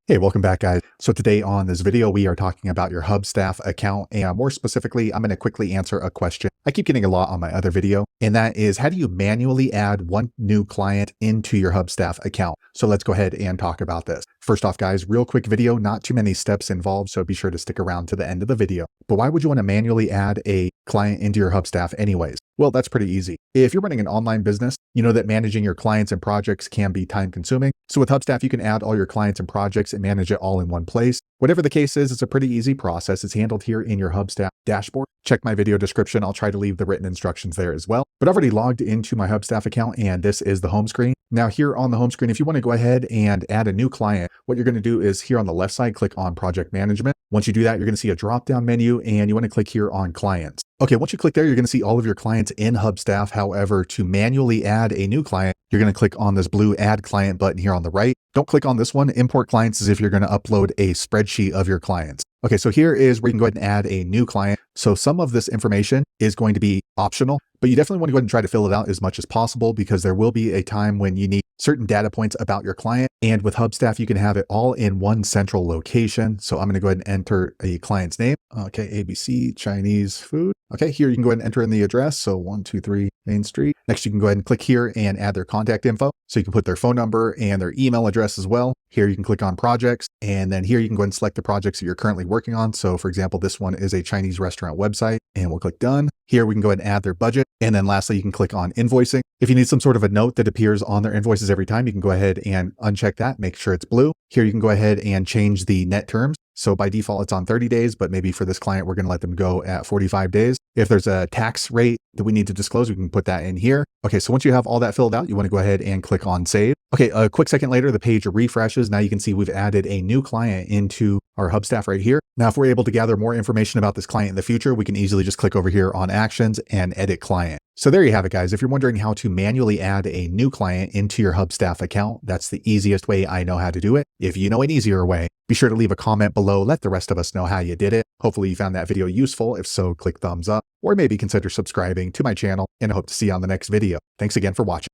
Hey, welcome back, guys. So today on this video, we are talking about your Hubstaff account, and more specifically, I'm going to quickly answer a question I keep getting a lot on my other video, and that is, how do you manually add one new client into your Hubstaff account? So let's go ahead and talk about this. First off, guys, real quick video, not too many steps involved, so be sure to stick around to the end of the video. But why would you want to manually add a client into your Hubstaff anyways? Well, that's pretty easy. If you're running an online business, you know that managing your clients and projects can be time consuming. So with Hubstaff, you can add all your clients and projects and manage it all in one place. Whatever the case is, it's a pretty easy process. It's handled here in your Hubstaff dashboard. Check my video description. I'll try to leave the written instructions there as well. But I've already logged into my Hubstaff account, and this is the home screen. Now here on the home screen, if you want to go ahead and add a new client, what you're going to do is here on the left side, click on Project Management. Once you do that, you're going to see a drop-down menu, and you want to click here on Clients. Okay, once you click there, you're going to see all of your clients in Hubstaff. However, to manually add a new client, you're going to click on this blue Add Client button here on the right. Don't click on this one. Import clients is if you're going to upload a spreadsheet of your clients. Okay, so here is where you can go ahead and add a new client. So some of this information is going to be optional, but you definitely want to go ahead and try to fill it out as much as possible, because there will be a time when you need certain data points about your client. And with Hubstaff, you can have it all in one central location. So I'm going to go ahead and enter a client's name. Okay, ABC Chinese food. Okay, here you can go ahead and enter in the address. So 123 Main Street. Next, you can go ahead and click here and add their contact info. So you can put their phone number and their email address as well. Here you can click on projects, and then here you can go ahead and select the projects that you're currently working on. So for example, this one is a Chinese restaurant website, and we'll click done. Here we can go ahead and add their budget. And then lastly, you can click on invoicing. If you need some sort of a note that appears on their invoices every time, you can go ahead and uncheck that, make sure it's blue. Here you can go ahead and change the net terms. So by default, it's on 30 days, but maybe for this client, we're going to let them go at 45 days. If there's a tax rate that we need to disclose, we can put that in here. Okay, so once you have all that filled out, you want to go ahead and click on save. Okay, a quick second later, the page refreshes. Now you can see we've added a new client into our Hubstaff right here. Now, if we're able to gather more information about this client in the future, we can easily just click over here on actions and edit client. So there you have it, guys. If you're wondering how to manually add a new client into your Hubstaff account, that's the easiest way I know how to do it. If you know an easier way, be sure to leave a comment below. Let the rest of us know how you did it. Hopefully you found that video useful. If so, click thumbs up, or maybe consider subscribing to my channel, and I hope to see you on the next video. Thanks again for watching.